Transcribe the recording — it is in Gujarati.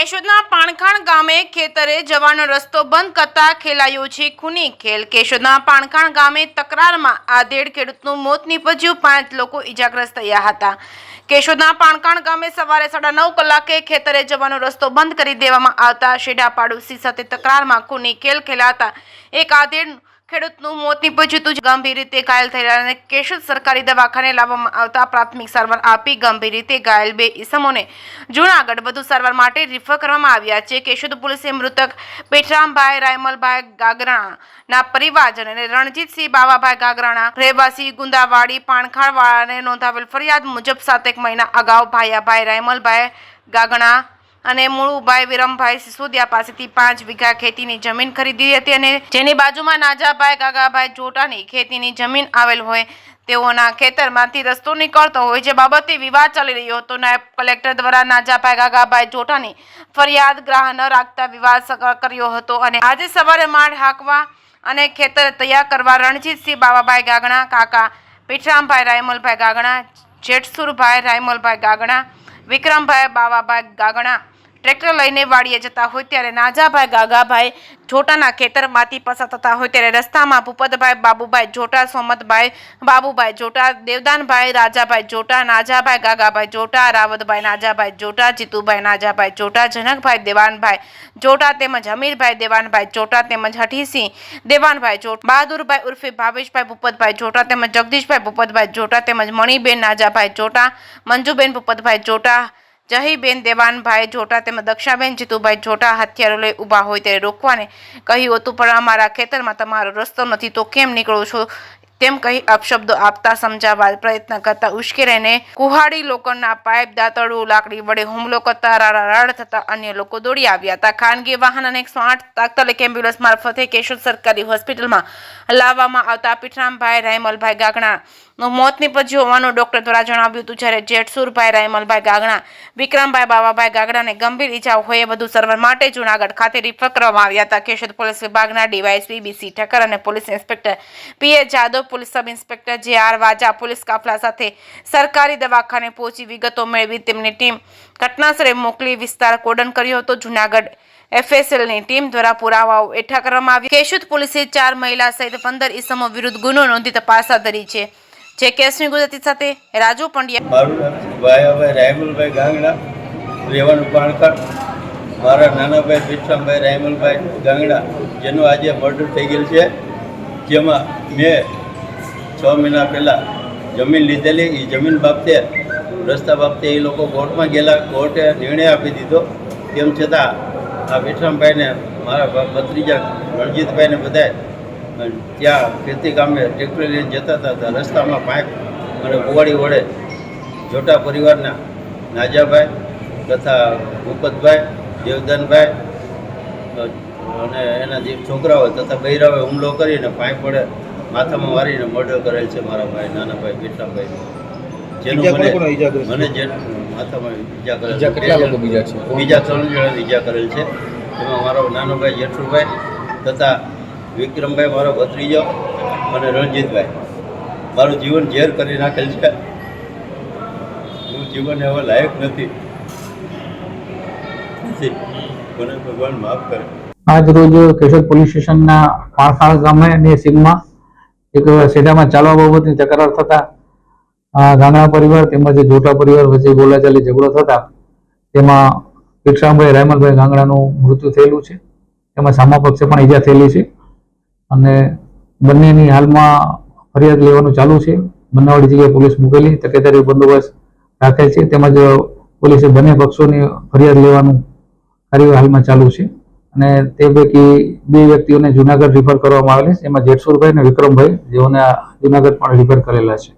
કેશોદના પાણખાણ ગામે ખેતરે જવાનો રસ્તો બંધ કરતા ખેલાયો છે ખૂની ખેલ। કેશોદના પાણખાણ ગામે તકરારમાં આધેડ ખેડૂતનું મોત નીપજ્યું, 5 લોકો ઈજાગ્રસ્ત થયા હતા। કેશોદના પાણખાણ ગામે સવારે 9:30 કલાકે ખેતરે જવાનો રસ્તો બંધ કરી દેવામાં આવતા શેઢા પાડોશી સાથે તકરારમાં ખૂની ખેલ ખેલાતા એક આધેડ ખેડૂતનું મોત નીપજ્યું હતું। ગંભીર રીતે ઘાયલ થયેલાને કેશોદ સરકારી દવાખાને લાવવામાં આવતા પ્રાથમિક સારવાર આપી ગંભીર રીતે ઘાયલ 2 ઈસમોને જૂનાગઢ વધુ સારવાર માટે રિફર કરવામાં આવ્યા છે। કેશોદ પોલીસે મૃતક પેઠરામભાઈ રાયમલભાઈ ગાગરાના પરિવારજન અને રણજીતસિંહ બાવાભાઈ ગાગરાના રહેવાસી ગુંદાવાડી પાણખાણવાળાને નોંધાવેલ ફરિયાદ મુજબ 7 મહિના અગાઉ ભાયાભાઈ રાયમલભાઈ ગાગણા અને મુળુભાઈ વિરમભાઈ સિસોદિયા પાસેથી 5 વીઘા ખેતીની જમીન ખરીદી હતી અને જેની બાજુમાં નાજાભાઈ ગાગાભાઈ જોટાની ખેતીની જમીન આવેલ હોય તેઓના ખેતરમાંથી રસ્તો નીકળતો હોય જે બાબતે વિવાદ ચાલી રહ્યો હતો। નાયબ કલેક્ટર દ્વારા નાજાભાઈ ગાગાભાઈ જોટાની ફરિયાદ ગ્રહણ ન રાખતા વિવાદ કર્યો હતો અને આજે સવારે માળ હાંકવા અને ખેતર તૈયાર કરવા રણજીતસિંહ બાવાભાઈ ગાગણા, કાકા પેઠરામભાઈ રાયમલભાઈ ગાગણા, જેઠસુરભાઈ રાયમલભાઈ ગાગણા, વિક્રમભાઈ બાવાભાઈ ગાગણા ટ્રેક્ટર લઈને વાડીએ જતા હોય ત્યારે નાજાભાઈ ગાગાભાઈ જોટાના ખેતરમાંથી પસાર થતા હોય ત્યારે રસ્તામાં ભૂપતભાઈ બાબુભાઈ જોટા, સોમતભાઈ બાબુભાઈ જોટા, દેવદાનભાઈ રાજાભાઈ જોટા, નાજાભાઈ ગાગાભાઈ જોટા, રાવતભાઈ નાજાભાઈ જોટા, જીતુભાઈ નાજાભાઈ જોટા, જનકભાઈ દેવાનભાઈ જોટા તેમજ હમીરભાઈ દેવાનભાઈ જોટા તેમજ હઠીસિંહ દેવાનભાઈ જોટા, બહાદુરભાઈ ઉર્ફે ભાવેશભાઈ ભૂપતભાઈ જોટા તેમજ જગદીશભાઈ ભૂપતભાઈ જોટા તેમજ મણીબેન નાજાભાઈ જોટા, મંજુબેન ભૂપતભાઈ જોટા, જહીબેન દેવાનભાઈ જોટા તેમજ દક્ષાબેન જીતુભાઈ જોટા હથિયારો લઈ ઊભા હોય ત્યારે રોકવાને કહ્યું હતું, પણ અમારા ખેતરમાં તમારો રસ્તો નથી તો કેમ નીકળો છો તેમ કહી અપશબ્દો આપતા સમજાવવા પ્રયત્ન કરતા ઉશ્કેરાઈને કુહાડી લોખંડના પાઇપ, દાંતરડું, લાકડી વડે હુમલો કરતા રાડારાડ થતા અન્ય લોકો દોડી આવ્યા હતા। ખાનગી વાહન અને 108 તાત્કાલિક એમ્બ્યુલન્સ મારફતે કેશોદ સરકારી હોસ્પિટલમાં લાવવામાં આવતા પેઠરામભાઈ રાયમલભાઈ ગાગણાનું મોત નીપજ્યું હોવાનું ડોક્ટર દ્વારા જણાવ્યું હતું, જ્યારે જેઠસુરભાઈ રાયમલભાઈ ગાગણા, વિક્રમભાઈ બાવાભાઈ ગાગણાને ગંભીર ઈજાઓ હોય વધુ સારવાર માટે જૂનાગઢ ખાતે રિફર કરવામાં આવ્યા હતા। કેશોદ પોલીસ વિભાગના ડીવાયએસપી BC ઠક્કર અને police inspector PA Jadav, police sub inspector JR Vaja police કાફલા સાથે સરકારી દવાખાને પહોંચી વિગતો મેળવી તેમની ટીમ ઘટનાસ્થળે મોકલી વિસ્તાર કોર્ડન કર્યો હતો। જૂનાગઢ FSLની ટીમ દ્વારા પુરાવાઓ એકઠા કરવામાં આવ્યા। કેશોદ પોલીસે 4 મહિલા સહિત 15 ઈસમો વિરુદ્ધ ગુનો નોંધી તપાસ હાથ ધરી છે। જે કેસની ગુજરાતી સાથે રાજુ પંડ્યા। મારું ભાઈ રાયમલભાઈ ગાંગડા, રહેવાનું પાણખાણ। મારા નાના ભાઈ પેઠરામભાઈ રાયમલભાઈ ગાંગડા જેનું આજે મર્ડર થઈ ગયેલ છે, જેમાં મેં 6 મહિના પહેલાં જમીન લીધેલી। એ જમીન બાબતે રસ્તા બાબતે એ લોકો કોર્ટમાં ગયેલા, કોર્ટે નિર્ણય આપી દીધો। તેમ છતાં આ પેઠરામભાઈને મારા ભત્રીજા રણજીતભાઈને બધાય ત્યાં ખેતી કામે ટ્રેક્ટર લઈને જતા હતા, રસ્તામાં પાઇપ અને કુવાડી વડે જોટા પરિવારના નાજાભાઈ તથા ભૂપતભાઈ, દેવદાનભાઈ અને એના જે છોકરાઓ તથા બૈરાઓએ હુમલો કરીને પાઇપ વડે માથામાં મારીને મર્ડર કરેલ છે મારા ભાઈ નાના ભાઈ પેઠરામભાઈ, જેનું મને જે માથામાં ઈજા કરેલ છે। બીજા 3 જણાને ઈજા કરેલ છે, એમાં મારો નાનો ભાઈ જેઠુભાઈ તથા વિક્રમભાઈ મારો ભત્રીજો અને રણજીતભાઈ મારું જીવન ઝેર કરી નાખેલ છે। હું જીવન હવે લાયક નથી, મને ભગવાન માફ કરે। આજ રોજ કેશોદ પોલીસ સ્ટેશનના પાણખાણ ગામે અને સીમમાં એક શેઢામાં ચાલવા બાબતની તકરાર થતા ગાંગણા પરિવાર તેમજ જોટા પરિવાર વચ્ચે બોલાચાલી ઝઘડો થતા તેમાં પેઠરામભાઈ રાયમલભાઈ ગાંગડાનું મૃત્યુ થયેલું છે, તેમાં સામા પક્ષે પણ ઈજા થયેલી છે અને બંનેની હાલમાં ફરિયાદ લેવાનું ચાલુ છે। બનાવડી જગ્યાએ પોલીસ મૂકેલી તકેદારી બંદોબસ્ત રાખેલ છે, તેમજ પોલીસે બંને પક્ષોની ફરિયાદ લેવાનું કાર્ય હાલમાં ચાલુ છે અને તે પૈકી 2 વ્યક્તિઓને જૂનાગઢ રિફર કરવામાં આવેલ છે, એમાં જેઠસુરભાઈ અને વિક્રમભાઈ જેઓને જૂનાગઢ પણ રિફર કરેલા છે।